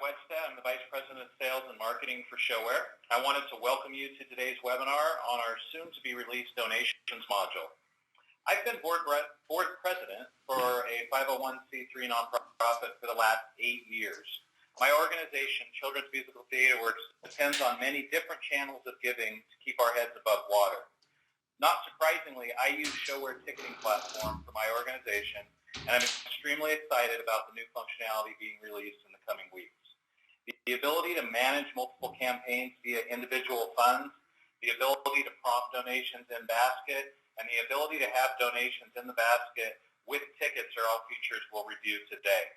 I'm the Vice President of Sales and Marketing for ShoWare. I wanted to welcome you to today's webinar on our soon-to-be-released donations module. I've been board president for a 501c3 nonprofit for the last 8 years. My organization, Children's Musical Theater Works, depends on many different channels of giving to keep our heads above water. Not surprisingly, I use ShoWare ticketing platform for my organization, and I'm extremely excited about the new functionality being released in the coming weeks. The ability to manage multiple campaigns via individual funds, the ability to prompt donations in basket, and the ability to have donations in the basket with tickets are all features we'll review today.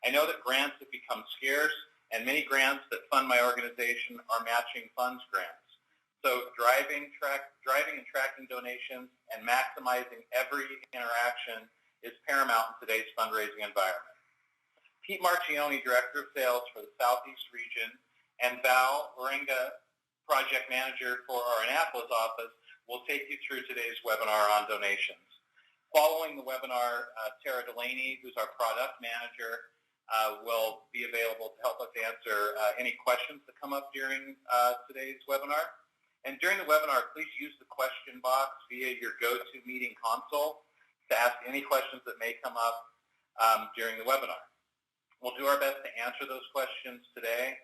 I know that grants have become scarce, and many grants that fund my organization are matching funds grants. So driving and tracking donations and maximizing every interaction is paramount in today's fundraising environment. Pete Marchione, Director of Sales for the Southeast region, and Val Lorenga, Project Manager for our Annapolis office, will take you through today's webinar on donations. Following the webinar, Tara Delaney, who's our Product Manager, will be available to help us answer any questions that come up during today's webinar. And during the webinar, please use the question box via your GoToMeeting console to ask any questions that may come up during the webinar. We'll do our best to answer those questions today,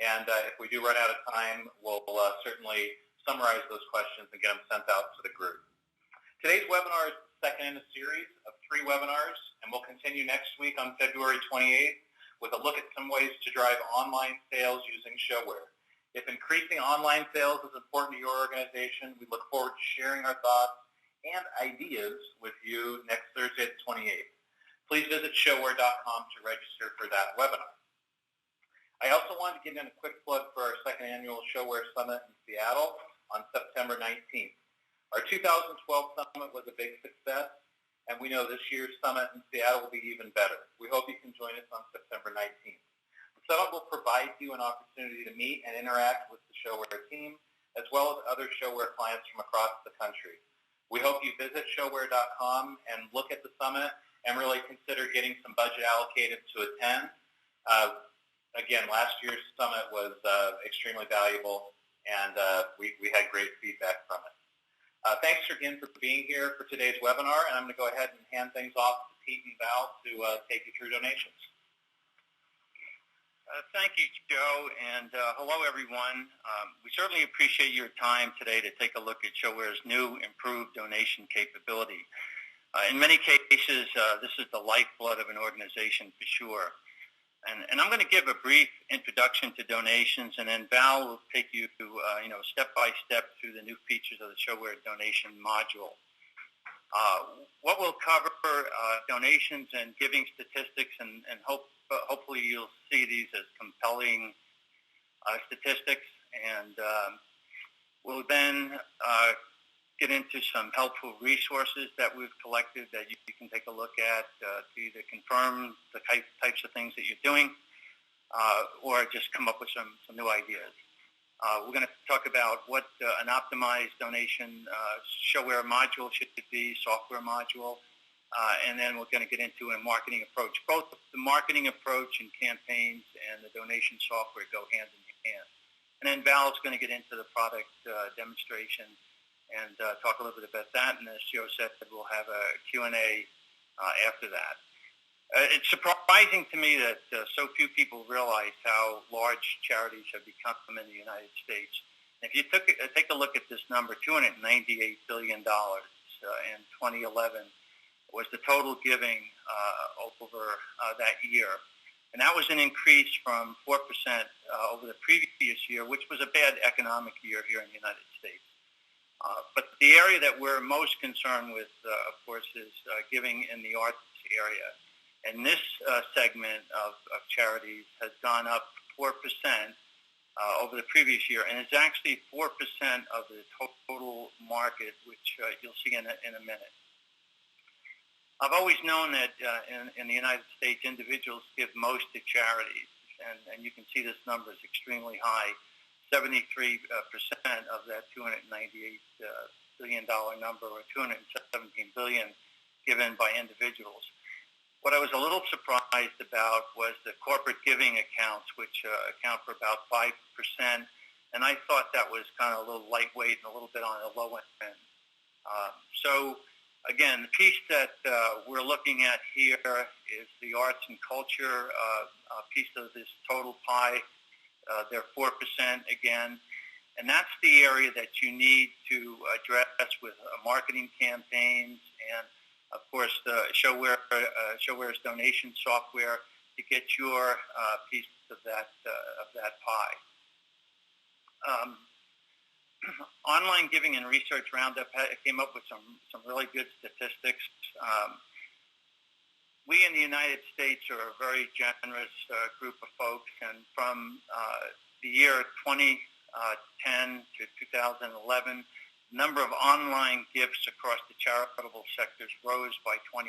and if we do run out of time, we'll certainly summarize those questions and get them sent out to the group. Today's webinar is the second in a series of 3 webinars, and we'll continue next week on February 28th with a look at some ways to drive online sales using ShoWare. If increasing online sales is important to your organization, we look forward to sharing our thoughts and ideas with you next Thursday, the 28th. Please visit ShoWare.com to register for that webinar. I also wanted to give in a quick plug for our second annual ShoWare Summit in Seattle on September 19th. Our 2012 Summit was a big success, and we know this year's Summit in Seattle will be even better. We hope you can join us on September 19th. The Summit will provide you an opportunity to meet and interact with the ShoWare team, as well as other ShoWare clients from across the country. We hope you visit ShoWare.com and look at the Summit and really consider getting some budget allocated to attend. Again, last year's Summit was extremely valuable, and we had great feedback from it. Thanks again for being here for today's webinar, and I'm going to go ahead and hand things off to Pete and Val to take you through donations. Thank you, Joe, and hello, everyone. We certainly appreciate your time today to take a look at ShoWare's new improved donation capability. In many cases, this is the lifeblood of an organization for sure. And I'm going to give a brief introduction to donations, and then Val will take you through, step by step through the new features of the ShoWare donation module. What we'll cover donations and giving statistics, and hopefully you'll see these as compelling statistiks, and we'll then get into some helpful resources that we've collected that you can take a look at to either confirm the types of things that you're doing or just come up with some new ideas. We're going to talk about what an optimized donation ShoWare module should be, software module, and then we're going to get into a marketing approach. Both the marketing approach and campaigns and the donation software go hand in hand. And then Val's going to get into the product demonstration and talk a little bit about that. And as Joe said, we'll have a Q&A after that. It's surprising to me that so few people realize how large charities have become in the United States. If you take a look at this number, $298 billion in 2011 was the total giving over that year. And that was an increase from 4% over the previous year, which was a bad economic year here in the United States. But the area that we're most concerned with, of course, is giving in the arts area. And this segment of charities has gone up 4% over the previous year, and it's actually 4% of the total market, which you'll see in a minute. I've always known that in the United States, individuals give most to charities, and you can see this number is extremely high. 73% of that $298 billion number, or $217 billion, given by individuals. What I was a little surprised about was the corporate giving accounts, which account for about 5%, and I thought that was kind of a little lightweight and a little bit on the low end. So, again, the piece that we're looking at here is the arts and culture piece of this total pie. They're 4% again, and that's the area that you need to address with marketing campaigns and, of course, the ShoWare's donation software to get your piece of that pie. Online Giving and Research Roundup came up with some really good statistics. We in the United States are a very generous group of folks, and from the year 2010 to 2011, the number of online gifts across the charitable sectors rose by 20%.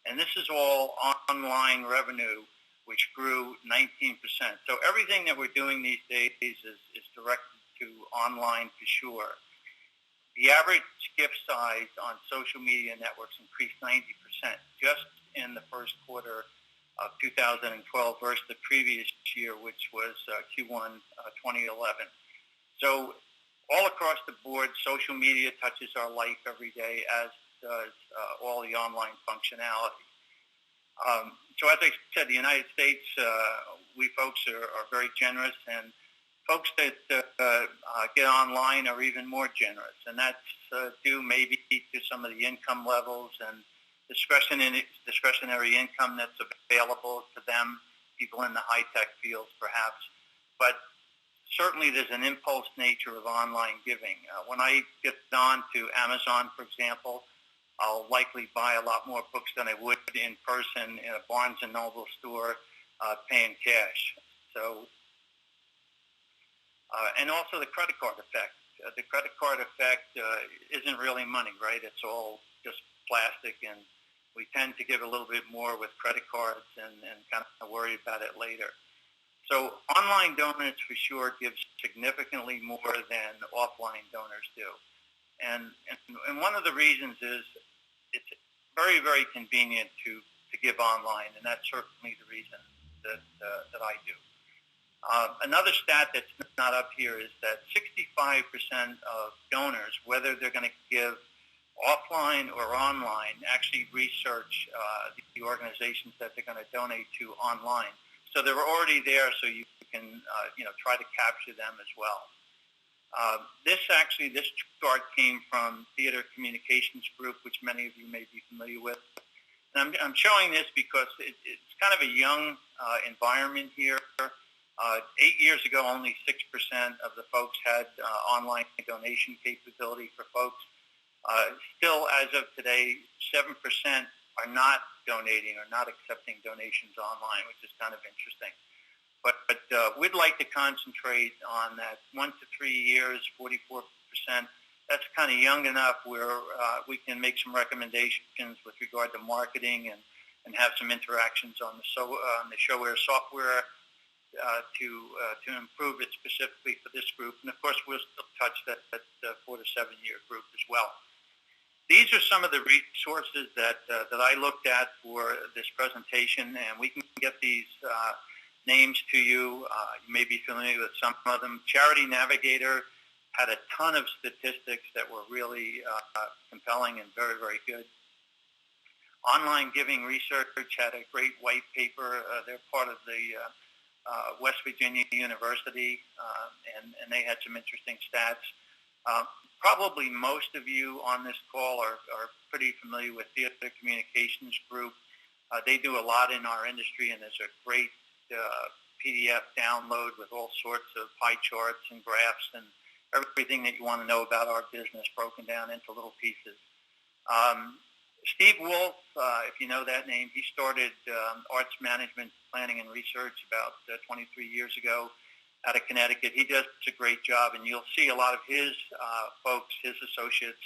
And this is all online revenue, which grew 19%. So everything that we're doing these days is directed to online for sure. The average gift size on social media networks increased 90% just in the first quarter of 2012 versus the previous year, which was Q1 2011. So all across the board, social media touches our life every day, as does all the online functionality. So as I said, the United States, we folks are very generous, and folks that get online are even more generous, and that's due maybe to some of the income levels and discretionary income that's available to them, people in the high-tech fields perhaps. But certainly there's an impulse nature of online giving. When I get on to Amazon, for example, I'll likely buy a lot more books than I would in person in a Barnes & Noble store paying cash. So, and also the credit card effect. The credit card effect isn't really money, right? It's all just plastic, and we tend to give a little bit more with credit cards and kind of worry about it later. So online donors for sure give significantly more than offline donors do. And one of the reasons is it's very, very convenient to give online, and that's certainly the reason that I do. Another stat that's not up here is that 65% of donors, whether they're going to give offline or online, actually research the organizations that they're going to donate to online. So they're already there, so you can try to capture them as well. This chart came from Theater Communications Group, which many of you may be familiar with. And I'm showing this because it's kind of a young environment here. 8 years ago, only 6% of the folks had online donation capability for folks. Still, as of today, 7% are not donating or not accepting donations online, which is kind of interesting. But we'd like to concentrate on that 1 to 3 years, 44%. That's kind of young enough where we can make some recommendations with regard to marketing and have some interactions on the ShoWare software to improve it specifically for this group. And, of course, we'll still touch that 4 to 7 year group as well. These are some of the resources that I looked at for this presentation, and we can get these names to you. You may be familiar with some of them. Charity Navigator had a ton of statistics that were really compelling and very, very good. Online Giving Research had a great white paper. They're part of the West Virginia University, and they had some interesting stats. Probably most of you on this call are pretty familiar with Theater Communications Group. They do a lot in our industry, and there's a great PDF download with all sorts of pie charts and graphs and everything that you want to know about our business broken down into little pieces. Steve Wolf, if you know that name, he started Arts Management Planning and Research about 23 years ago out of Connecticut. He does a great job, and you'll see a lot of his folks, his associates,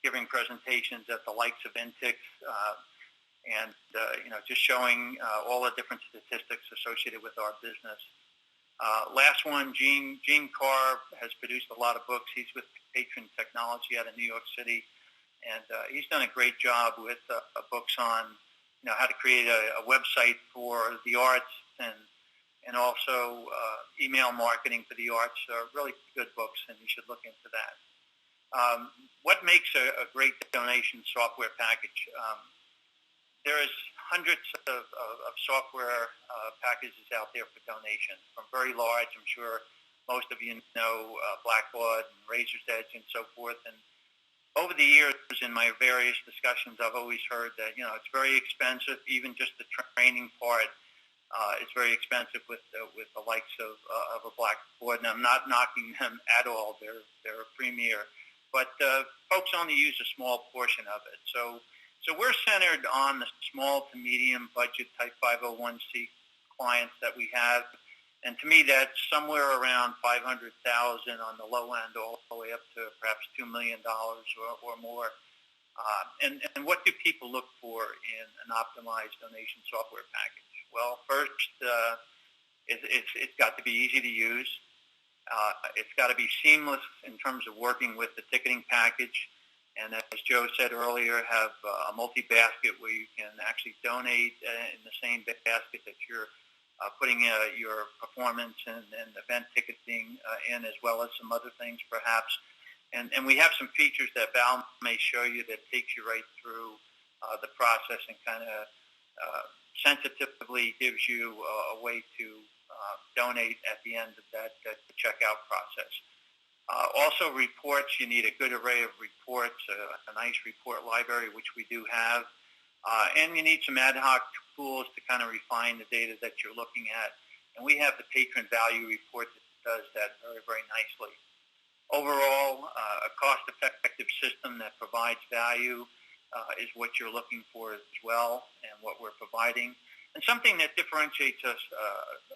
giving presentations at the likes of NTIC, and just showing all the different statistics associated with our business. Last one, Gene Carr has produced a lot of books. He's with Patron Technology out of New York City, and he's done a great job with books on how to create a website for the arts and also email marketing for the arts are really good books, and you should look into that. What makes a great donation software package? There's hundreds of software packages out there for donation, from very large, I'm sure most of you know, Blackboard and Razor's Edge and so forth. And over the years, in my various discussions, I've always heard that, it's very expensive. Even just the training part is very expensive with the likes of a Blackboard. And I'm not knocking them at all. They're a premier. But folks only use a small portion of it. So we're centered on the small to medium budget type 501c clients that we have. And to me, that's somewhere around $500,000 on the low end, all the way up to perhaps $2 million or more. And what do people look for in an optimized donation software package? Well, first, it's got to be easy to use. It's got to be seamless in terms of working with the ticketing package. And as Joe said earlier, have a multi-basket where you can actually donate in the same basket that you're putting your performance and event ticketing in, as well as some other things perhaps. And we have some features that Val may show you that takes you right through the process and kind of sensitively gives you a way to donate at the end of that checkout process. Also reports, you need a good array of reports, a nice report library, which we do have. And you need some ad hoc tools to kind of refine the data that you're looking at. And we have the patron value report that does that very, very nicely. Overall, a cost-effective system that provides value is what you're looking for as well, and what we're providing. And something that differentiates us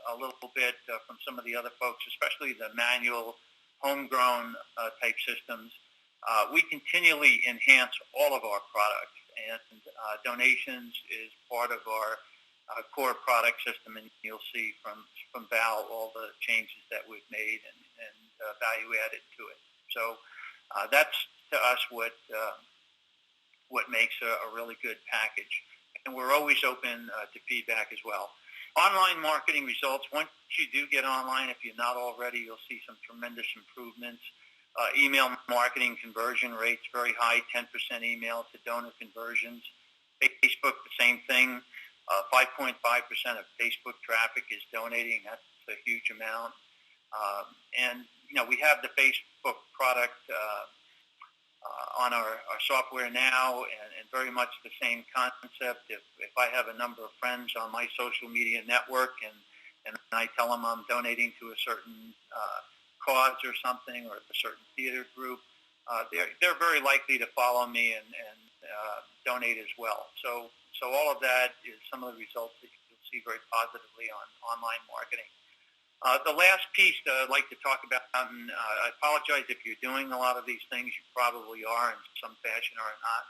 a little bit from some of the other folks, especially the manual, homegrown type systems, we continually enhance all of our products, and donations is part of our core product system, and you'll see from Val all the changes that we've made and value added to it. So that's to us what makes a really good package, and we're always open to feedback as well. Online marketing results, once you do get online, if you're not already, you'll see some tremendous improvements. Email marketing conversion rates, very high, 10% email to donor conversions. Facebook, the same thing. 5.5% of Facebook traffic is donating. That's a huge amount. And, we have the Facebook product on our software now, and very much the same concept. If I have a number of friends on my social media network and I tell them I'm donating to a certain cause or something, or a certain theater group, they're very likely to follow me and donate as well. So all of that is some of the results that you'll see very positively on online marketing. The last piece that I'd like to talk about, and I apologize if you're doing a lot of these things, you probably are in some fashion or not,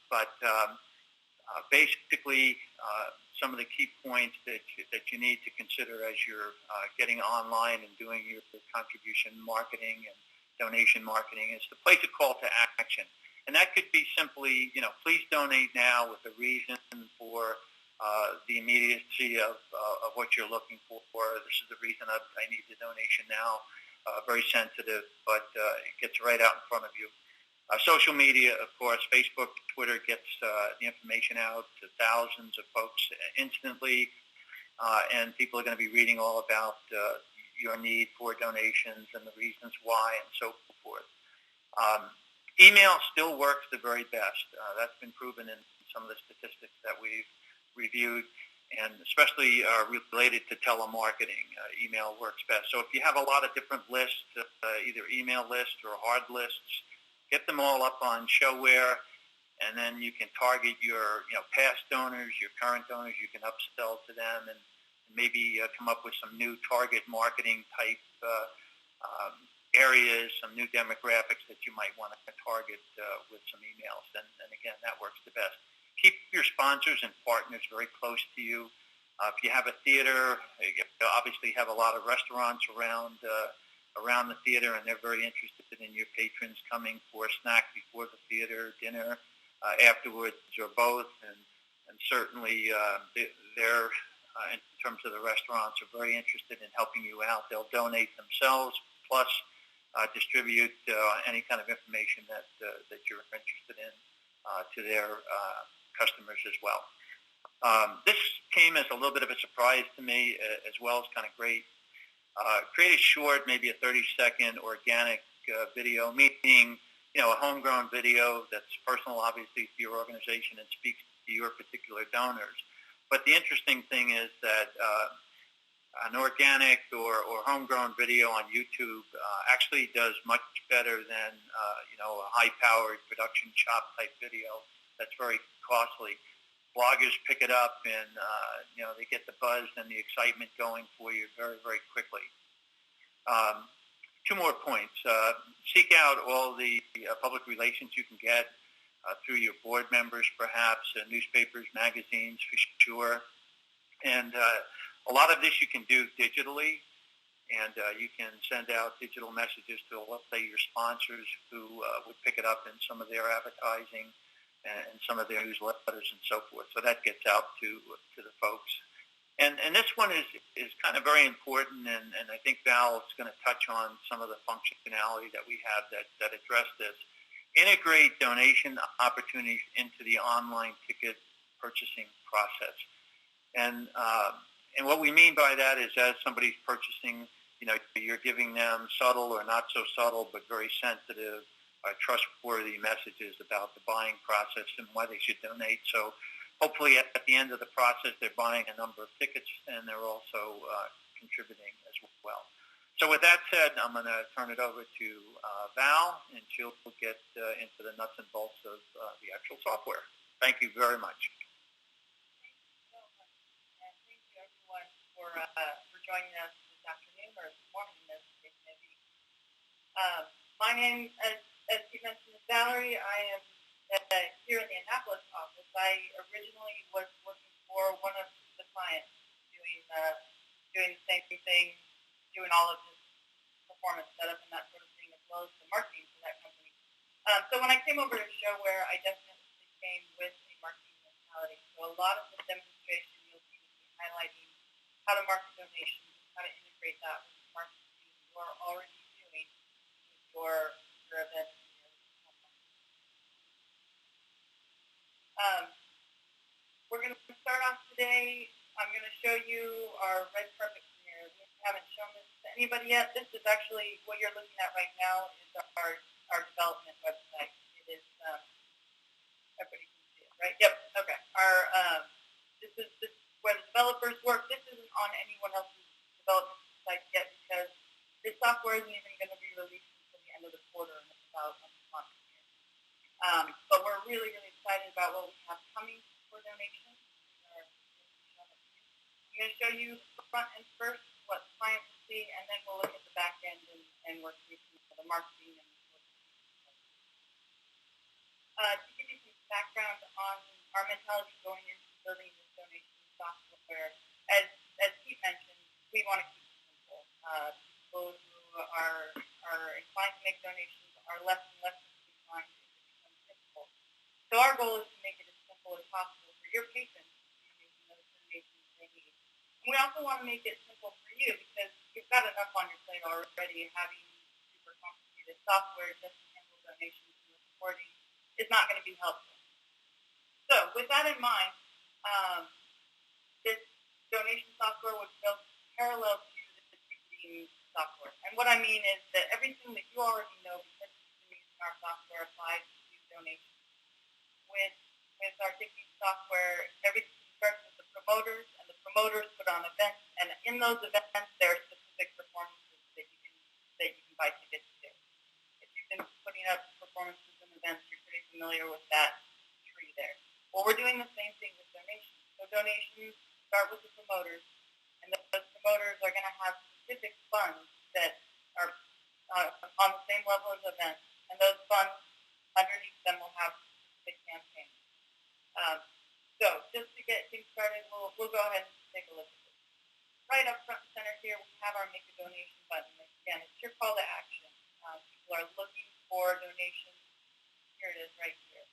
but basically some of the key points that you need to consider as you're getting online and doing your contribution marketing and donation marketing is to place a call to action. And that could be simply, please donate now with a reason for the immediacy of what you're looking for. This is the reason I need the donation now. Very sensitive, but it gets right out in front of you. Social media, of course, Facebook, Twitter gets the information out to thousands of folks instantly, and people are going to be reading all about your need for donations and the reasons why and so forth. Email still works the very best. That's been proven in some of the statistics that we've reviewed, and especially related to telemarketing. Email works best. So if you have a lot of different lists, either email lists or hard lists, get them all up on ShoWare, and then you can target your past donors, your current donors. You can upsell to them and maybe come up with some new target marketing type areas, some new demographics that you might want to target with some emails. And again, that works the best. Keep your sponsors and partners very close to you. If you have a theater, you obviously have a lot of restaurants around the theater, and they're very interested in your patrons coming for a snack before the theater, dinner, afterwards, or both. And and certainly they're, in terms of the restaurants, are very interested in helping you out. They'll donate themselves, plus distribute any kind of information that you're interested in to their customers as well. This came as a little bit of a surprise to me, as well as kind of great. Create a short, maybe a 30-second organic video, meaning a homegrown video that's personal, obviously, to your organization and speaks to your particular donors. But the interesting thing is that an organic or homegrown video on YouTube actually does much better than a high-powered production shop type video that's very costly. Bloggers pick it up, and they get the buzz and the excitement going for you very, very quickly. Two more points. Seek out all the public relations you can get through your board members, perhaps, newspapers, magazines, for sure. And a lot of this you can do digitally, and you can send out digital messages to, let's say, your sponsors who would pick it up in some of their advertising and some of their newsletters and so forth. So that gets out to the folks. And this one is kind of very important, and I think Val is going to touch on some of the functionality that we have that address this. Integrate donation opportunities into the online ticket purchasing process. And what we mean by that is, as somebody's purchasing, you're giving them subtle or not so subtle, but very sensitive, trustworthy messages about the buying process and why they should donate. So hopefully at the end of the process, they're buying a number of tickets, and they're also contributing as well. So with that said, I'm going to turn it over to Val, and she'll get into the nuts and bolts of the actual software. Thank you very much. Thank you so much, and thank you everyone for joining us this afternoon or this morning, as the case may be. My name, as you mentioned, is Valerie. I am here in the Annapolis office. I originally was working for one of the clients doing the same thing, doing all of this performance setup and that sort of thing, as well as the marketing for that company. So when I came over to ShoWare, I definitely came with a marketing mentality. So a lot of the demonstration you'll see me highlighting how to market donations, how to integrate that with the marketing you are already doing with your event. We're going to start off today. I'm going to show you our red carpet premiere. We haven't shown this to anybody yet. This is actually what you're looking at right now is our development website. It is everybody can see it, right? Yep. Okay. This is where the developers work. This isn't on anyone else's development site yet because this software isn't even going to be released until the end of the quarter, and it's about a month here. But we're really, really excited about what we have coming for donations. I'm going to show you the front end first, what clients will see, and then we'll look at the back end and work through some of the marketing. To give you some background on our mentality going into building this donation software, as Pete mentioned, we want to keep it simple. People who are inclined to make donations are less and less inclined to become simple. So our goal is to make it as simple as possible for your patrons to be making those donations they need. And we also want to make it simple for you because you've got enough on your plate already. Having super complicated software just to handle donations and reporting is not going to be helpful. So with that in mind, this donation software was built parallel to the ticketing software. And what I mean is that everything that you already know because you've been using our software applies to donations. With our ticketing software, everything starts with the promoters, and the promoters put on events, and in those events, there are specific performances that you can buy tickets to. If you've been putting up performances and events, you're pretty familiar with that tree there. Well, we're doing the same thing with donations. So donations start with the promoters, and those promoters are going to have specific funds that are on the same level as events, and those funds underneath them will have specific campaigns. So just to get things started, we'll go ahead and take a look at this. Right up front and center here, we have our Make a Donation button. Again, it's your call to action. People are looking for donations. Here it is right here.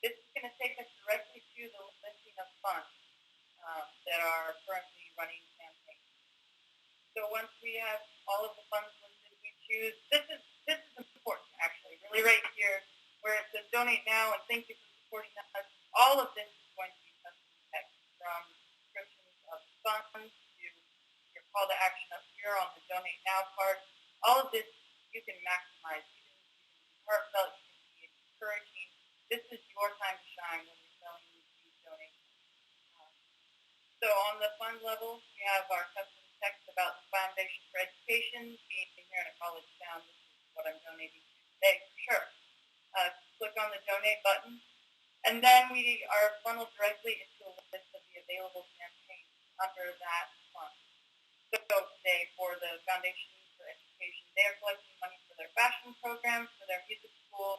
This is going to take us directly to the listing of funds that are currently running campaigns. So once we have all of the funds listed, we choose, this is important actually, really right here where it says donate now and thank you for supporting us. All of this is going to be custom text, from descriptions of funds to your call to action up here on the donate now part. All of this you can maximize. You can be heartfelt, you can be encouraging. This is your time to shine when you're selling these donations. So on the fund level, we have our custom text about the Foundation for Education. Being here in a college town, this is what I'm donating to today for sure. Click on the donate button, and then we are funneled directly into a list of the available campaigns under that fund. So today for the Foundation for Education, they are collecting money for their fashion program, for their music school,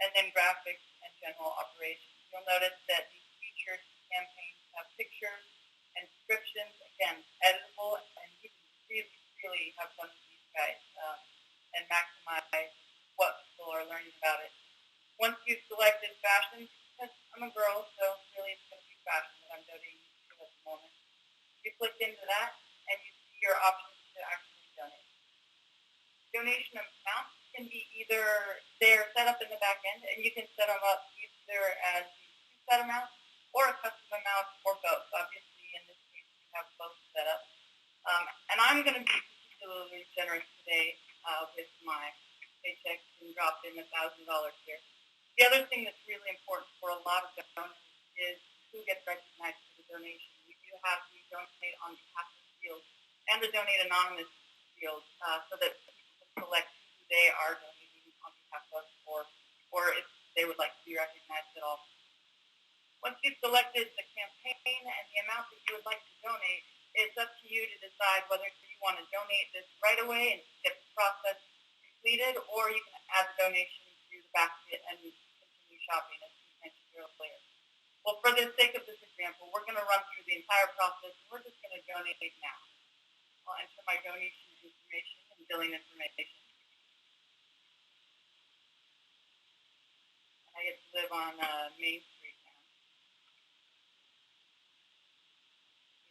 and then graphics and general operations. You'll notice that these featured campaigns have pictures and descriptions, again, editable, and you can really, really have fun with these guys and maximize what people are learning about it. Once you've selected fashion, because I'm a girl, so really it's going to be fashion that I'm donating to at the moment. You click into that, and you see your options to actually donate. Donation amounts can be either, they're set up in the back end, and you can set them up either as the set amount or a custom amount or both. Obviously, in this case, we have both set up. And I'm going to be particularly generous today with my paycheck and drop in $1,000 here. The other thing that's really important for a lot of donors is who gets recognized for the donation. We do have the donate on behalf of the field and the donate anonymous field so that people can select who they are donating on behalf of or if they would like to be recognized at all. Once you've selected the campaign and the amount that you would like to donate, it's up to you to decide whether you want to donate this right away and get the process completed, or you can add the donation to the basket and continue shopping, as we mentioned earlier. Well, for the sake of this example, we're going to run through the entire process, and we're just going to donate now. I'll enter my donation information and billing information. I get to live on Main Street now,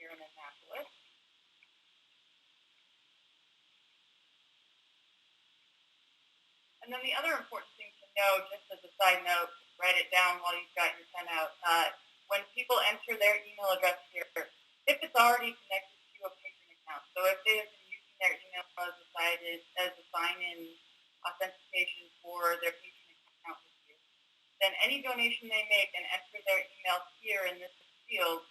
here in Annapolis. And then the other important thing to know, just as a side note, write it down while you've got your pen out. When people enter their email address here, if it's already connected to a patron account, so if they have been using their email as a sign-in authentication for their patron account with you, then any donation they make and enter their email here in this field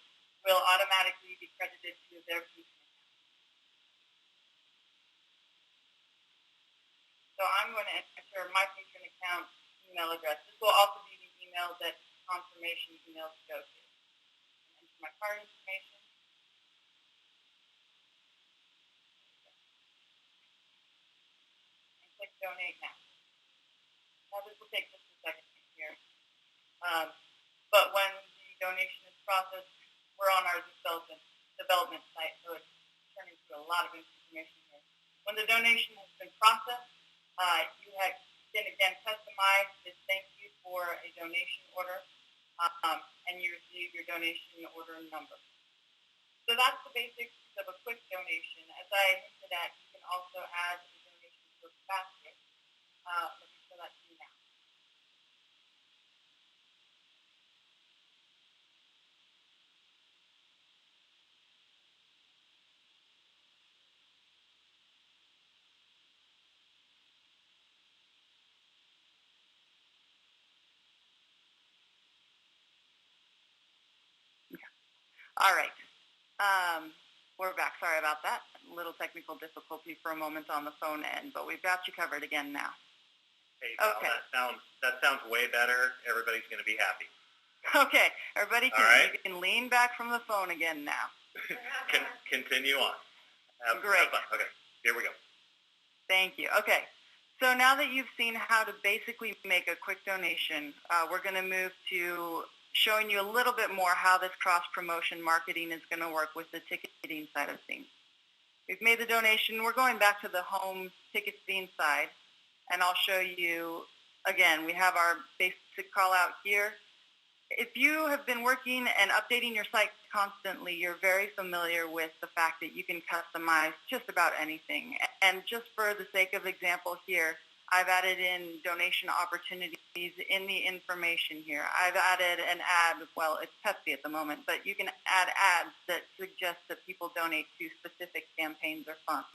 will automatically be credited to their patron. So I'm going to enter my patron account email address. This will also be the email that confirmation emails go to. Enter my card information. And click donate now. Now this will take just a second here. But when the donation is processed, we're on our development site, so it's turning to a lot of information here. When the donation has been processed, you can again customize this thank you for a donation order, and you receive your donation order number. So that's the basics of a quick donation. As I hinted at, you can also add a donation to a basket. Let me show that to you now. All right. We're back. Sorry about that. A little technical difficulty for a moment on the phone end, but we've got you covered again now. Hey, Val, okay. That sounds way better. Everybody's going to be happy. Okay. Everybody right. You can lean back from the phone again now. Continue on. Great. Have fun. Okay. Here we go. Thank you. Okay. So now that you've seen how to basically make a quick donation, we're going to move to showing you a little bit more how this cross-promotion marketing is going to work with the ticketing side of things. We've made the donation. We're going back to the home ticketing side, and I'll show you, again, we have our basic call out here. if you have been working and updating your site constantly, you're very familiar with the fact that you can customize just about anything. And just for the sake of example here, I've added in donation opportunities in the information here. I've added an ad, well, it's Pepsi at the moment, but you can add ads that suggest that people donate to specific campaigns or funds.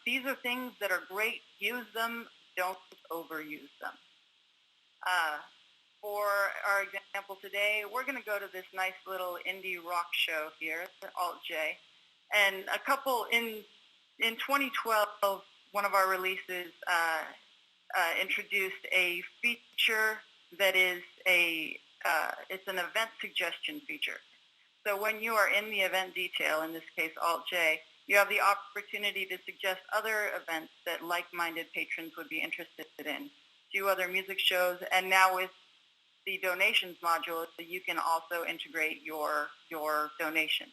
These are things that are great. Use them. Don't overuse them. For our example today, we're going to go to this nice little indie rock show here, Alt-J. And a couple, in 2012, one of our releases introduced a feature that is it's an event suggestion feature. So when you are in the event detail, in this case Alt-J, you have the opportunity to suggest other events that like-minded patrons would be interested in. 2 other music shows, and now with the donations module, you can also integrate your donations.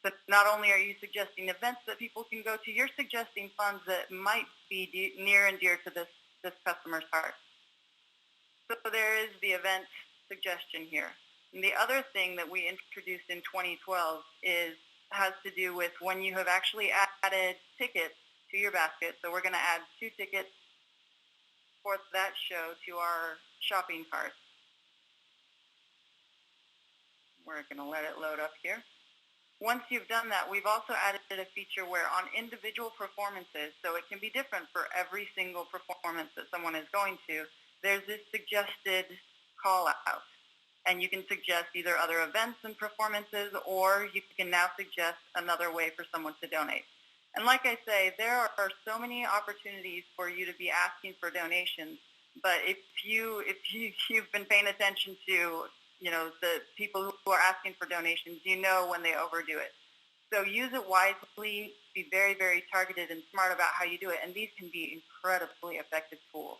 So not only are you suggesting events that people can go to, you're suggesting funds that might be near and dear to this customer's heart. So there is the event suggestion here. And the other thing that we introduced in 2012 has to do with when you have actually added tickets to your basket. So we're going to add 2 tickets for that show to our shopping cart. We're going to let it load up here. Once you've done that, we've also added a feature where on individual performances, so it can be different for every single performance that someone is going to, there's this suggested call out. And you can suggest either other events and performances, or you can now suggest another way for someone to donate. And like I say, there are so many opportunities for you to be asking for donations, but if you've been paying attention to the people who are asking for donations, you know when they overdo it. So use it wisely, be very, very targeted and smart about how you do it, and these can be incredibly effective tools.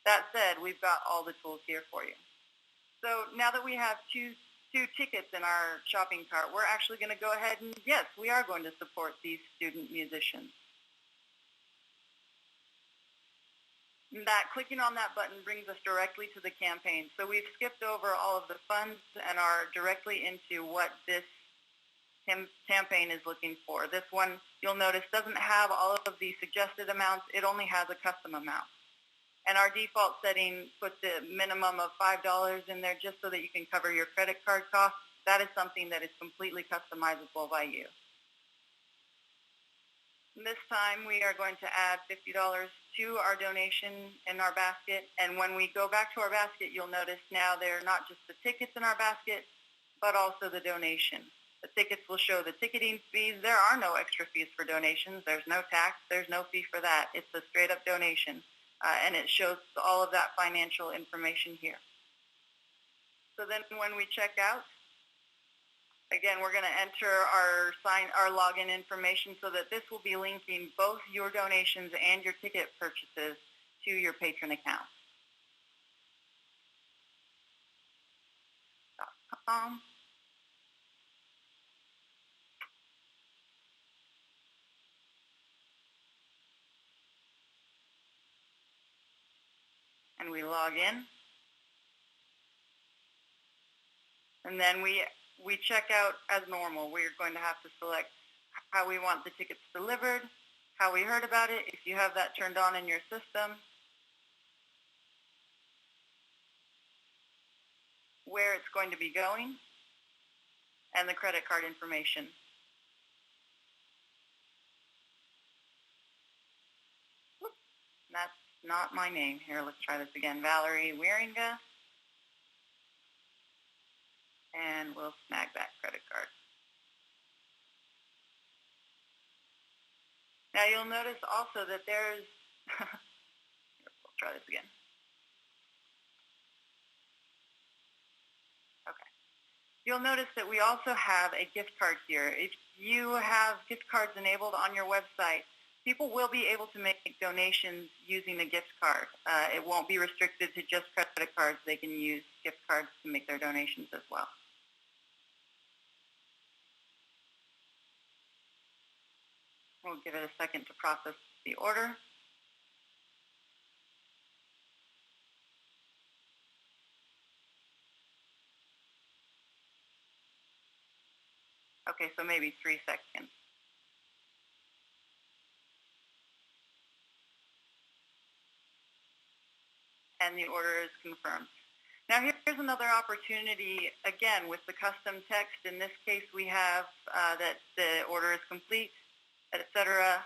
That said, we've got all the tools here for you. So now that we have two tickets in our shopping cart, we're actually going to go ahead and, yes, we are going to support these student musicians. Clicking on that button brings us directly to the campaign. So we've skipped over all of the funds and are directly into what this campaign is looking for. This one, you'll notice, doesn't have all of the suggested amounts. It only has a custom amount. And our default setting puts a minimum of $5 in there just so that you can cover your credit card costs. That is something that is completely customizable by you. This time we are going to add $50 to our donation in our basket. And when we go back to our basket, you'll notice now they're not just the tickets in our basket, but also the donation. The tickets will show the ticketing fees. There are no extra fees for donations. There's no tax. There's no fee for that. It's a straight up donation. And it shows all of that financial information here. So then when we check out, again, we're going to enter our login information so that this will be linking both your donations and your ticket purchases to your patron account. .com. And we log in. And then we check out as normal. We're going to have to select how we want the tickets delivered, how we heard about it, if you have that turned on in your system, where it's going to be going, and the credit card information. Whoops, that's not my name. Here, let's try this again. Valerie Wieringa. And we'll snag that credit card. Now you'll notice also that there's, we'll try this again. Okay. You'll notice that we also have a gift card here. If you have gift cards enabled on your website, people will be able to make donations using a gift card. It won't be restricted to just credit cards. They can use gift cards to make their donations as well. We'll give it a second to process the order. Okay, so maybe 3 seconds. And the order is confirmed. Now here's another opportunity, again, with the custom text. In this case, we have that the order is complete, etc.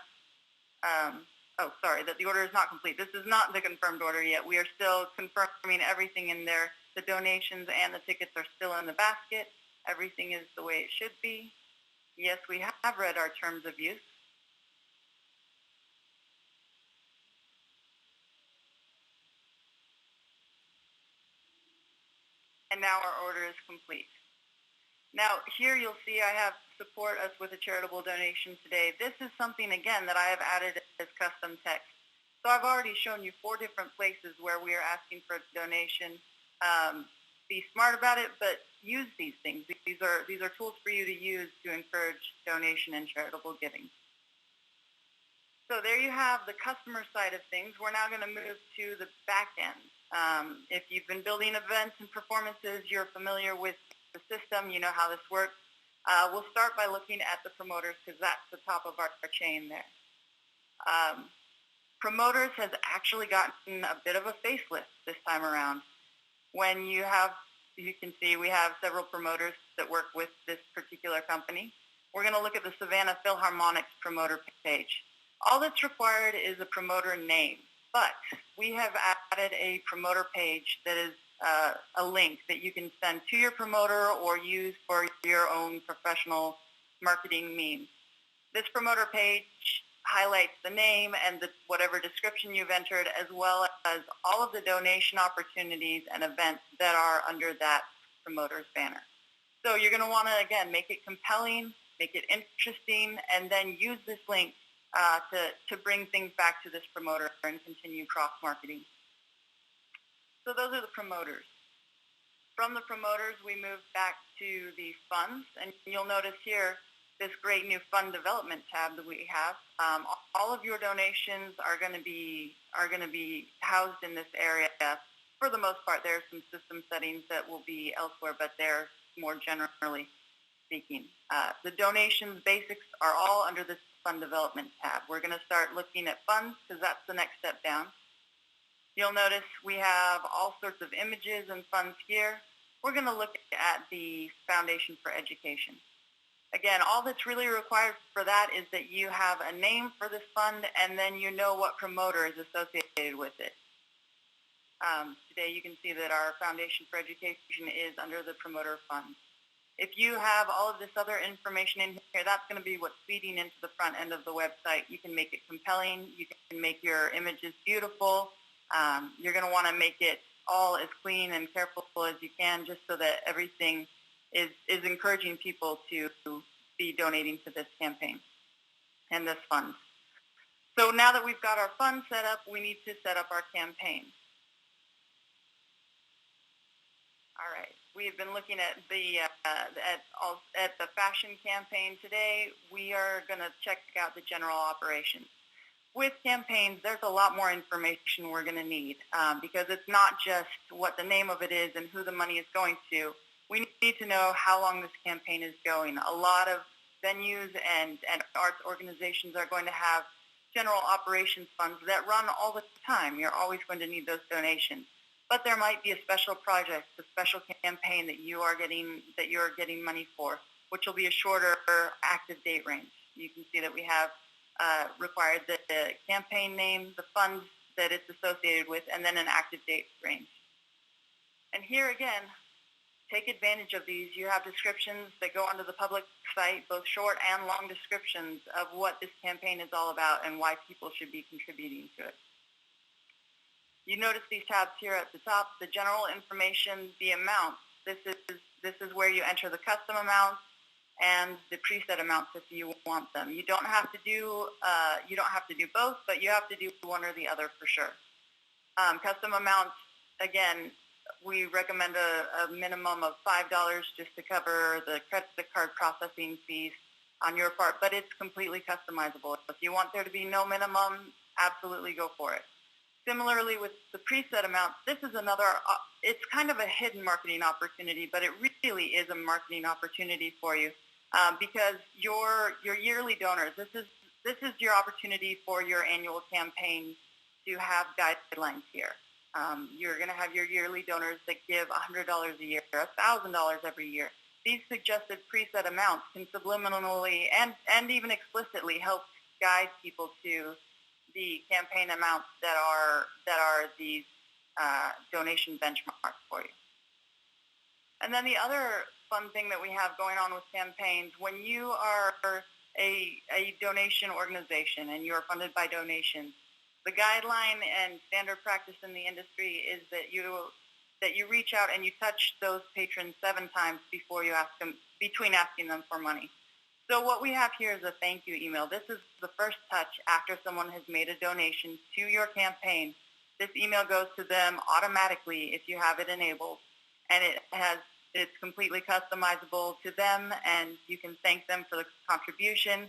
That the order is not complete. This is not the confirmed order yet. We are still confirming everything in there. The donations and the tickets are still in the basket. Everything is the way it should be. Yes, we have read our terms of use. And now our order is complete. Now, here you'll see I have support us with a charitable donation today. This is something, again, that I have added as custom text. So I've already shown you 4 different places where we are asking for a donation. Be smart about it, but use these things. These are tools for you to use to encourage donation and charitable giving. So there you have the customer side of things. We're now going to move to the back end. If you've been building events and performances, you're familiar with the system, you know how this works. We'll start by looking at the promoters because that's the top of our chain there. Promoters has actually gotten a bit of a facelift this time around. When you can see we have several promoters that work with this particular company. We're going to look at the Savannah Philharmonic's promoter page. All that's required is a promoter name, but we have added a promoter page that is a link that you can send to your promoter or use for your own professional marketing means. This promoter page highlights the name and whatever description you've entered, as well as all of the donation opportunities and events that are under that promoter's banner. So you're going to want to, again, make it compelling, make it interesting, and then use this link to bring things back to this promoter and continue cross-marketing. So those are the promoters. From the promoters, we move back to the funds, and you'll notice here this great new fund development tab that we have. All of your donations are going to be housed in this area. For the most part, there are some system settings that will be elsewhere, but they're more generally speaking. The donations basics are all under this fund development tab. We're going to start looking at funds because that's the next step down. You'll notice we have all sorts of images and funds here. We're going to look at the Foundation for Education. Again, all that's really required for that is that you have a name for this fund and then you know what promoter is associated with it. Today you can see that our Foundation for Education is under the promoter fund. If you have all of this other information in here, that's going to be what's feeding into the front end of the website. You can make it compelling. You can make your images beautiful. You're going to want to make it all as clean and careful as you can just so that everything is encouraging people to be donating to this campaign and this fund. So now that we've got our fund set up, we need to set up our campaign. All right. We've been looking at the fashion campaign today. We are going to check out the general operations. With campaigns, there's a lot more information we're going to need because it's not just what the name of it is and who the money is going to. We need to know how long this campaign is going. A lot of venues and arts organizations are going to have general operations funds that run all the time. You're always going to need those donations. But there might be a special project, a special campaign that you're getting money for, which will be a shorter active date range. You can see that we have required the campaign name, the funds that it's associated with, and then an active date range. And here again, take advantage of these. You have descriptions that go onto the public site, both short and long descriptions of what this campaign is all about and why people should be contributing to it. You notice these tabs here at the top, the general information, the amounts. This is where you enter the custom amounts and the preset amounts if you want them. You don't have to do both, but you have to do one or the other for sure. Custom amounts, again, we recommend a minimum of $5 just to cover the credit card processing fees on your part, but it's completely customizable. If you want there to be no minimum, absolutely go for it. Similarly with the preset amounts, this is another, it's kind of a hidden marketing opportunity, but it really is a marketing opportunity for you. because your yearly donors, this is your opportunity for your annual campaign to have guidelines here. You're going to have your yearly donors that give $100 a year, $1,000 every year. These suggested preset amounts can subliminally and even explicitly help guide people to the campaign amounts that are these donation benchmarks for you. And then the other fun thing that we have going on with campaigns, when you are a donation organization and you are funded by donations, the guideline and standard practice in the industry is that you reach out and you touch those patrons 7 times before you ask them, between asking them for money. So what we have here is a thank you email. This is the first touch after someone has made a donation to your campaign. This email goes to them automatically if you have it enabled, and it's completely customizable to them, and you can thank them for the contribution.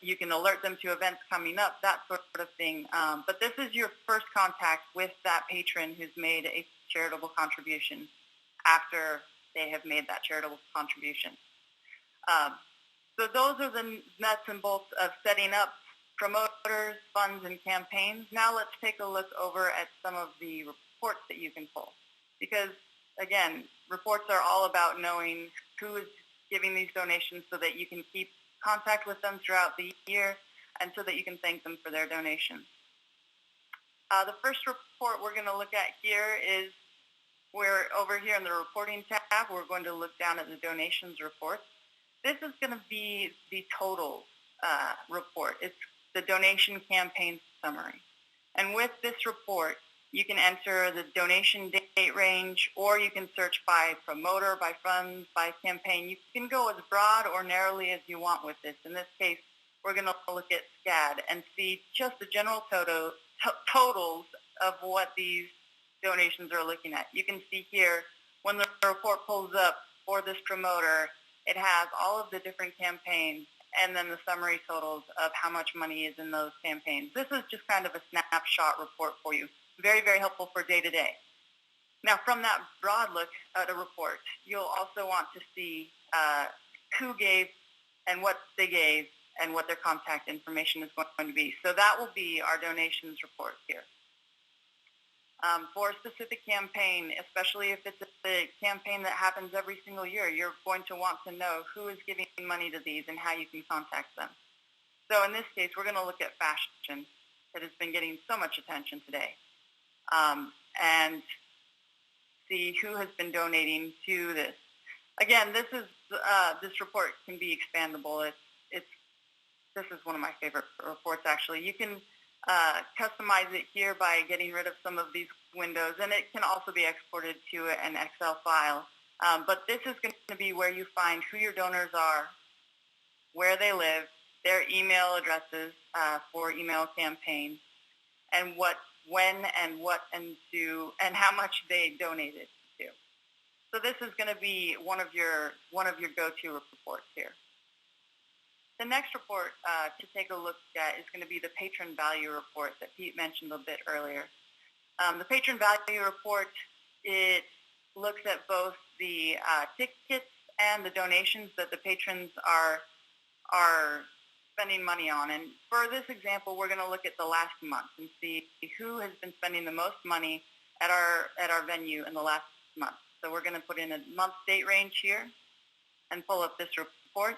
You can alert them to events coming up, that sort of thing. But this is your first contact with that patron who's made a charitable contribution after they have made that charitable contribution. So those are the nuts and bolts of setting up promoters, funds, and campaigns. Now let's take a look over at some of the reports that you can pull. Because, again, reports are all about knowing who is giving these donations so that you can keep contact with them throughout the year and so that you can thank them for their donations. The first report we're going to look at here is we're over here in the reporting tab. We're going to look down at the donations report. This is going to be the total report. It's the donation campaign summary. And with this report, you can enter the donation date range, or you can search by promoter, by funds, by campaign. You can go as broad or narrowly as you want with this. In this case, we're going to look at SCAD and see just the general totals of what these donations are looking at. You can see here, when the report pulls up for this promoter, it has all of the different campaigns and then the summary totals of how much money is in those campaigns. This is just kind of a snapshot report for you. Very, very helpful for day-to-day. Now, from that broad look at a report, you'll also want to see who gave and what they gave and what their contact information is going to be. So that will be our donations report here. For a specific campaign, especially if it's a campaign that happens every single year, you're going to want to know who is giving money to these and how you can contact them. So in this case, we're going to look at fashion that has been getting so much attention today, and see who has been donating to this. Again, this report can be expandable. This is one of my favorite reports, actually. You can customize it here by getting rid of some of these windows, and it can also be exported to an Excel file. But this is going to be where you find who your donors are, where they live, their email addresses for email campaigns, and when and what and to, and how much they donated to. So this is going to be one of your go-to reports here. The next report to take a look at is going to be the patron value report that Pete mentioned a bit earlier. The patron value report, it looks at both the tickets and the donations that the patrons are spending money on. And for this example, we're going to look at the last month and see who has been spending the most money at our venue in the last month. So we're going to put in a month date range here and pull up this report.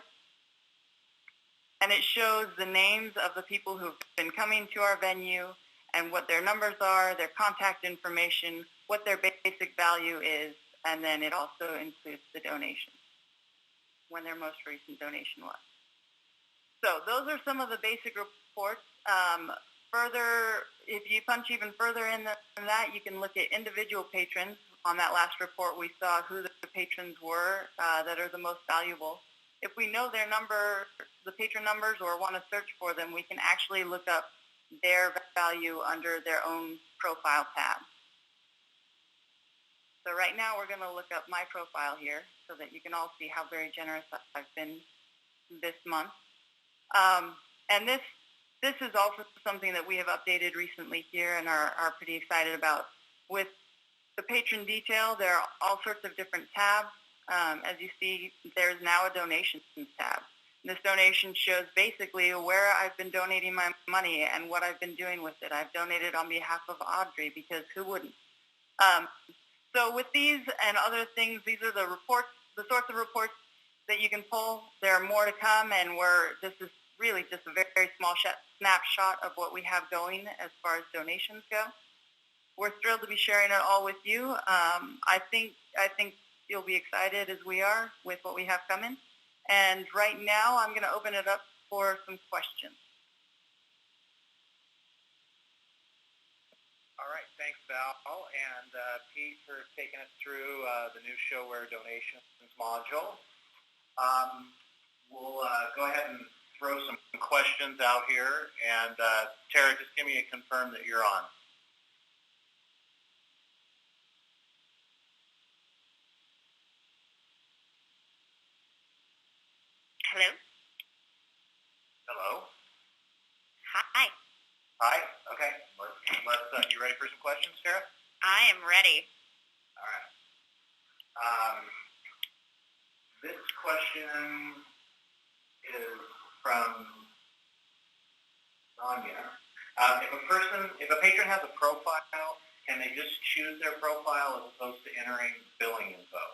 And it shows the names of the people who've been coming to our venue and what their numbers are, their contact information, what their basic value is, and then it also includes the donation, when their most recent donation was. So those are some of the basic reports. Further, if you punch even further in than that, you can look at individual patrons. On that last report, we saw who the patrons were that are the most valuable. If we know their number, the patron numbers, or want to search for them, we can actually look up their value under their own profile tab. So right now we're going to look up my profile here so that you can all see how very generous I've been this month. And this is also something that we have updated recently here and are pretty excited about. With the patron detail, there are all sorts of different tabs. As you see, there's now a donations tab. This donation shows basically where I've been donating my money and what I've been doing with it. I've donated on behalf of Audrey because who wouldn't? So with these and other things, these are the reports, the sorts of reports that you can pull. There are more to come, and this is really just a very, very small snapshot of what we have going as far as donations go. We're thrilled to be sharing it all with you. I think you'll be excited as we are with what we have coming. And right now, I'm going to open it up for some questions. All right, thanks, Val, and Pete for taking us through the new ShoWare donations module. We'll go ahead and throw some questions out here, and Tara, just give me a confirm that you're on. Hello? Hello? Hi. Hi, okay. Let's you ready for some questions, Tara? I am ready. All right. This question is from Sonia. If a patron has a profile, can they just choose their profile as opposed to entering billing info?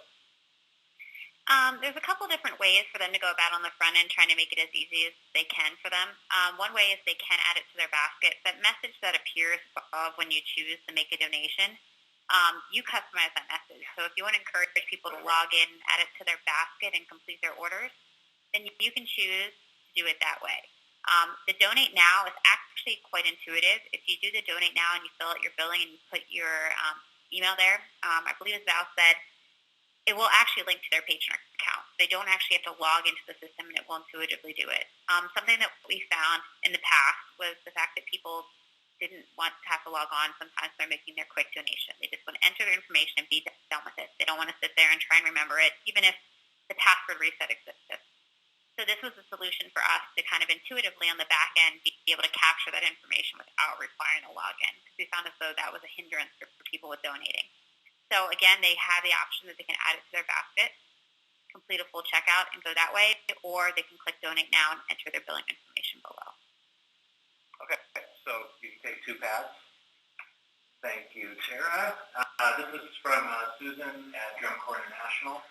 There's a couple different ways for them to go about on the front end, trying to make it as easy as they can for them. One way is they can add it to their basket. That message that appears above when you choose to make a donation, you customize that message. So if you want to encourage people to log in, add it to their basket, and complete their orders, then you can choose to do it that way. The Donate Now is actually quite intuitive. If you do the Donate Now and you fill out your billing and you put your email there, I believe as Val said, it will actually link to their patron account. They don't actually have to log into the system, and it will intuitively do it. Something that we found in the past was the fact that people didn't want to have to log on. Sometimes they're making their quick donation. They just want to enter their information and be done with it. They don't want to sit there and try and remember it, even if the password reset existed. So this was a solution for us to kind of intuitively on the back end be able to capture that information without requiring a login, because we found as though that was a hindrance for people with donating. So again, they have the option that they can add it to their basket, complete a full checkout, and go that way, or they can click Donate Now and enter their billing information below. Okay, so you can take two paths. Thank you, Tara. This is from Susan at Drum Corps International.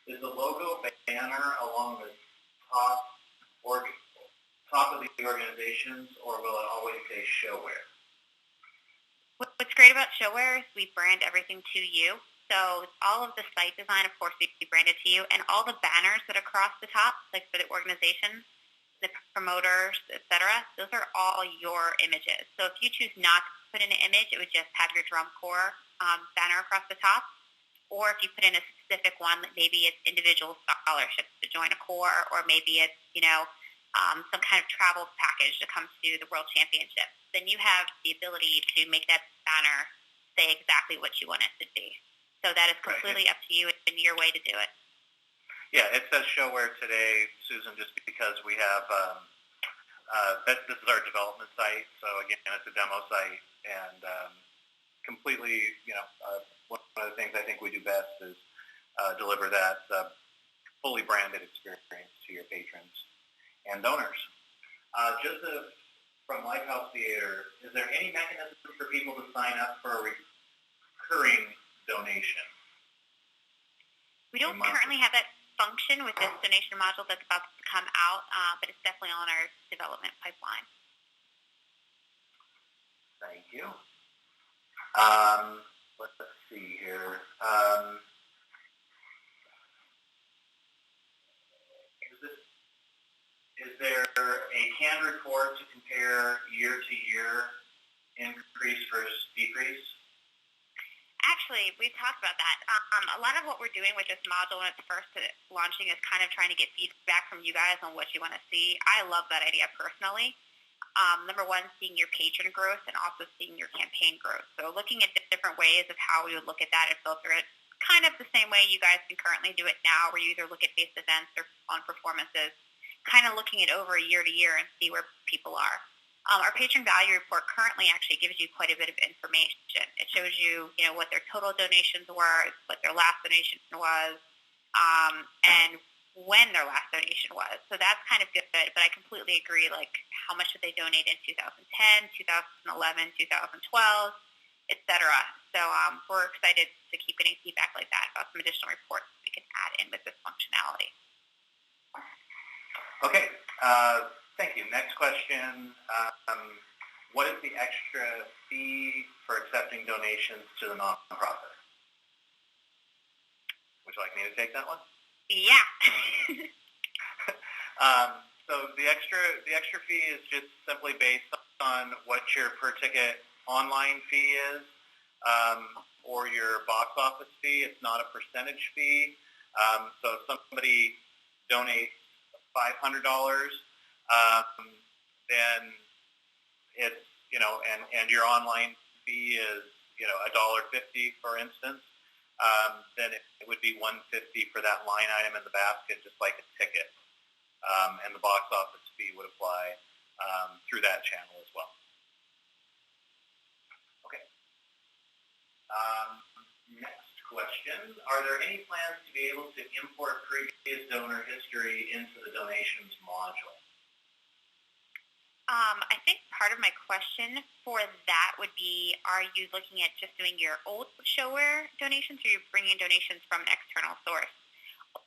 Is the logo banner along the top of the organizations, or will it always say ShoWare? What's great about ShoWare is we brand everything to you. So all of the site design, of course, we branded to you, and all the banners that are across the top, like for the organizations, the promoters, etc., those are all your images. So if you choose not to put in an image, it would just have your Drum Corps banner across the top. Or if you put in a specific one, maybe it's individual scholarships to join a corps, or maybe it's, some kind of travel package to come to the World Championship, then you have the ability to make that banner say exactly what you want it to be. So that is completely up to you and your way to do it. Yeah, it says ShoWare today, Susan, just because we have, this is our development site, so again, it's a demo site, and completely, one of the things I think we do best is deliver that fully branded experience to your patrons and donors. Joseph from Lighthouse Theater, is there any mechanism for people to sign up for a recurring donation? We don't currently have that function with this donation module that's about to come out, but it's definitely on our development pipeline. Thank you. Let's see here. Is there a canned report to compare year-to-year increase versus decrease? Actually, we've talked about that. A lot of what we're doing with this module when it's first launching is kind of trying to get feedback from you guys on what you want to see. I love that idea personally. Number one, seeing your patron growth and also seeing your campaign growth. So looking at different ways of how we would look at that and filter it, kind of the same way you guys can currently do it now, where you either look at based events or on performances, kind of looking at over a year to year and see where people are. Our patron value report currently actually gives you quite a bit of information. It shows you, what their total donations were, what their last donation was, and when their last donation was. So that's kind of good, but I completely agree, like, how much did they donate in 2010, 2011, 2012, etc. So we're excited to keep getting feedback like that about some additional reports we can add in with this functionality. Okay, thank you. Next question. What is the extra fee for accepting donations to the nonprofit? Would you like me to take that one? Yeah. So the extra fee is just simply based on what your per ticket online fee is, or your box office fee. It's not a percentage fee. So if somebody donates $500, then it's, and your online fee is, $1.50, for instance, then it would be $1.50 for that line item in the basket, just like a ticket. And the box office fee would apply through that channel as well. Okay. Next question. Are there any plans to be able to import previous donor history into the donations module? I think part of my question for that would be, are you looking at just doing your old ShoWare donations, or are you bringing donations from an external source?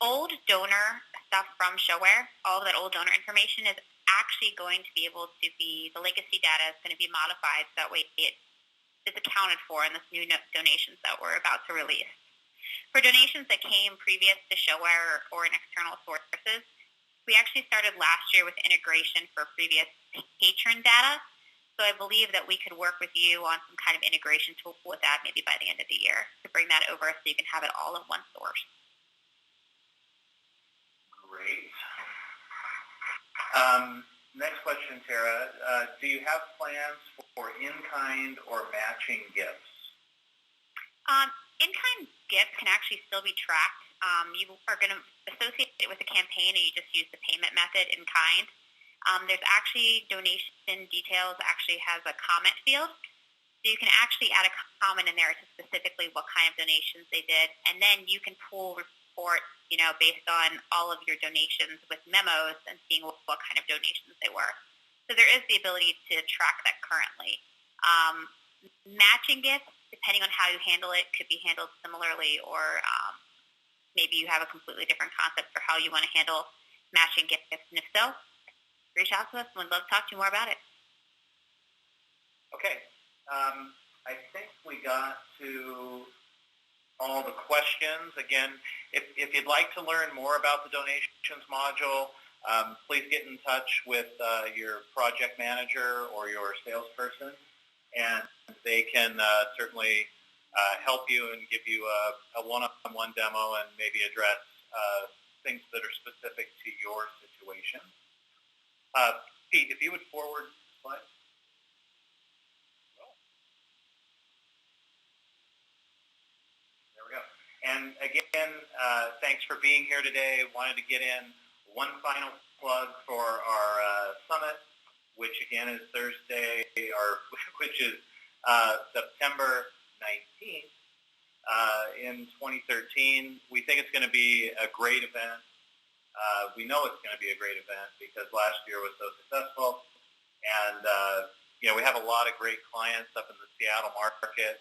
Old donor stuff from ShoWare, all of that old donor information is actually going to be able to be, the legacy data is going to be modified so that way it is accounted for in this new donations that we're about to release. For donations that came previous to ShoWare or in external sources, we actually started last year with integration for previous patron data. So I believe that we could work with you on some kind of integration tool with that maybe by the end of the year to bring that over so you can have it all in one source. Great. Next question, Tara. Do you have plans for in-kind or matching gifts? In-kind gifts can actually still be tracked. You are going to associate it with a campaign, and you just use the payment method in kind. There's actually donation details actually has a comment field. So you can actually add a comment in there to specifically what kind of donations they did, and then you can pull reports, based on all of your donations with memos and seeing what kind of donations they were. So there is the ability to track that currently. Matching gifts, depending on how you handle it, could be handled similarly, or maybe you have a completely different concept for how you want to handle matching gifts. And if so, reach out to us and we'd love to talk to you more about it. Okay. I think we got to all the questions. Again, if you'd like to learn more about the donations module, please get in touch with your project manager or your salesperson, and they can certainly help you and give you a one-on-one demo and maybe address things that are specific to your situation. Pete, if you would forward the slide. There we go. And again, thanks for being here today. Wanted to get in one final plug for our summit, which again is Thursday, which is September 19th in 2013. We think it's going to be a great event. We know it's going to be a great event because last year was so successful. And, we have a lot of great clients up in the Seattle market,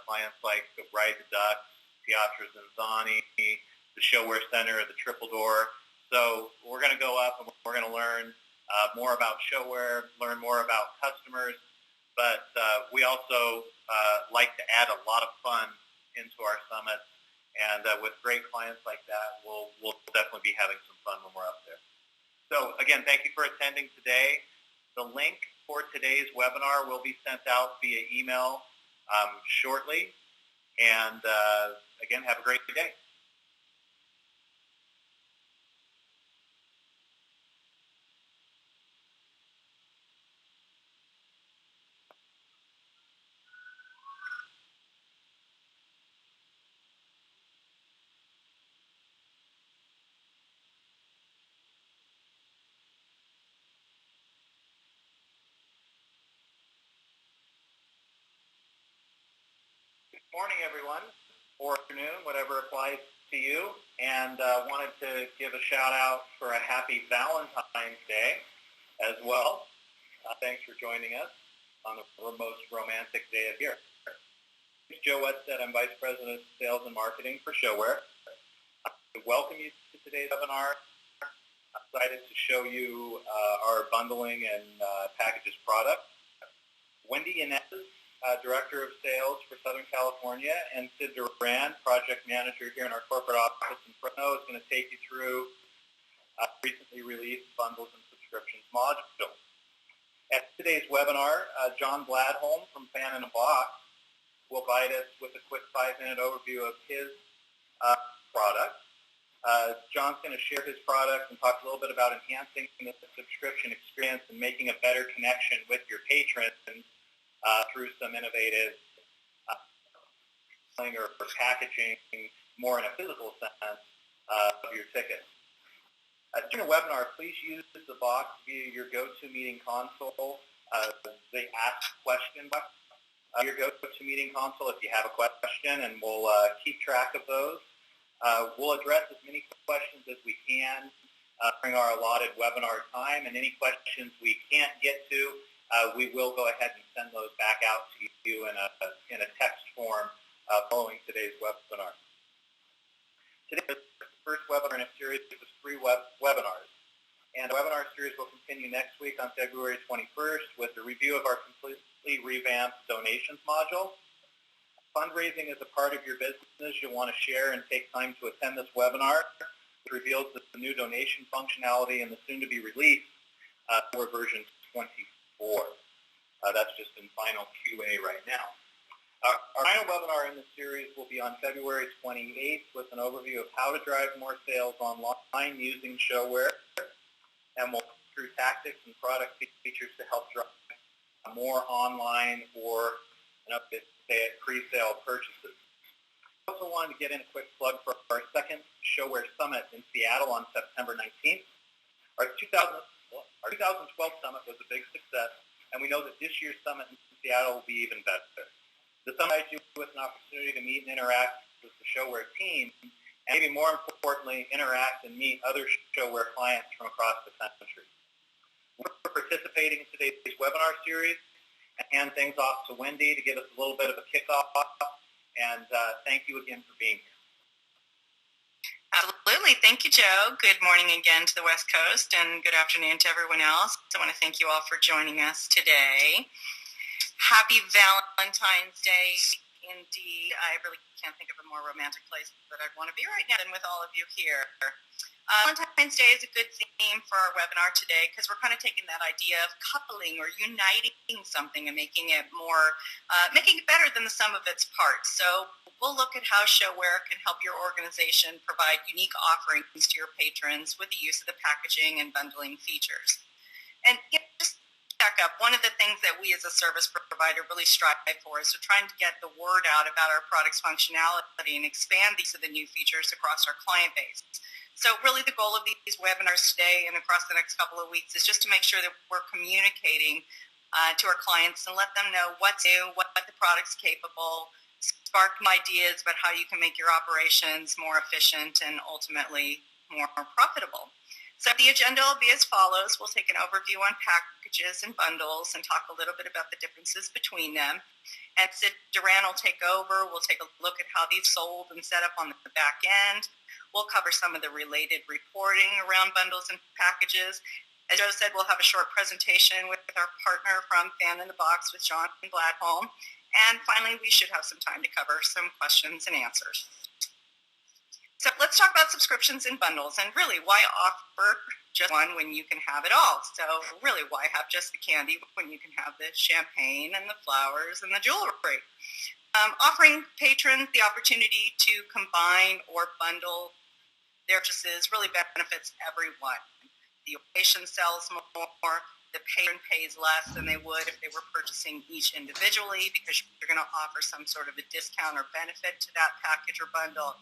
clients like Ride the Ducks, Teatro Zanzani, the ShoWare Center, the Triple Door. So we're going to go up and we're going to learn more about ShoWare, learn more about customers, but we also like to add a lot of fun into our summits, and with great clients like that, we'll definitely be having some fun when we're up there. So again, thank you for attending today. The link for today's webinar will be sent out via email shortly, and again, have a great day. Good morning, everyone, or afternoon, whatever applies to you, and wanted to give a shout out for a happy Valentine's Day as well. Thanks for joining us on the most romantic day of year. Joe Wetstead, I'm Vice President of Sales and Marketing for ShoWare. Welcome you to today's webinar. I'm excited to show you our bundling and packages product. Wendy Yanez, Director of Sales for Southern California, and Sid Duran, Project Manager here in our corporate office in Fresno, is going to take you through recently released bundles and subscriptions module. At today's webinar, John Bladholm from Fan in a Box will guide us with a quick 5-minute overview of his product. John's going to share his product and talk a little bit about enhancing the subscription experience and making a better connection with your patrons through some innovative or packaging more in a physical sense of your tickets. During the webinar, please use the box via your GoToMeeting console, the Ask Question box. Your GoToMeeting console if you have a question, and we'll keep track of those. We'll address as many questions as we can during our allotted webinar time, and any questions we can't get to, we will go ahead and send those back out to you in a text form following today's webinar. Today is the first webinar in a series of 3 webinars, and the webinar series will continue next week on February 21st with a review of our completely revamped donations module. Fundraising is a part of your business you'll want to share and take time to attend this webinar. It reveals the new donation functionality in the soon-to-be released for version 24. That's just in final QA right now. Our final webinar in this series will be on February 28th with an overview of how to drive more sales online using ShoWare, and we'll go through tactics and product features to help drive more online or pre-sale purchases. I also wanted to get in a quick plug for our second ShoWare Summit in Seattle on September 19th. Our 2012 Summit was a big success, and we know that this year's Summit in Seattle will be even better. The Summit provides you with an opportunity to meet and interact with the ShoWare team, and maybe more importantly, interact and meet other ShoWare clients from across the country. We're participating in today's webinar series, and hand things off to Wendy to give us a little bit of a kickoff, and thank you again for being here. Absolutely. Thank you, Joe. Good morning again to the West Coast, and good afternoon to everyone else. I want to thank you all for joining us today. Happy Valentine's Day indeed. I really can't think of a more romantic place that I'd want to be right now than with all of you here. Valentine's Day is a good theme for our webinar today because we're kind of taking that idea of coupling or uniting something and making it better than the sum of its parts. So we'll look at how ShoWare can help your organization provide unique offerings to your patrons with the use of the packaging and bundling features. And just back up, one of the things that we as a service provider really strive for is to trying to get the word out about our product's functionality and expand these of the new features across our client base. So really the goal of these webinars today and across the next couple of weeks is just to make sure that we're communicating to our clients and let them know what's new, what the product's capable, spark ideas about how you can make your operations more efficient and ultimately more profitable. So the agenda will be as follows. We'll take an overview on packages and bundles and talk a little bit about the differences between them. And Sid Duran will take over. We'll take a look at how these sold and set up on the back end. We'll cover some of the related reporting around bundles and packages. As Joe said, we'll have a short presentation with our partner from Fan in the Box with John Bladholm. And finally, we should have some time to cover some questions and answers. So let's talk about subscriptions and bundles, and really why offer just one when you can have it all? So really, why have just the candy when you can have the champagne and the flowers and the jewelry? Offering patrons the opportunity to combine or bundle their purchases really benefits everyone. The organization sells more, the patron pays less than they would if they were purchasing each individually because you're going to offer some sort of a discount or benefit to that package or bundle.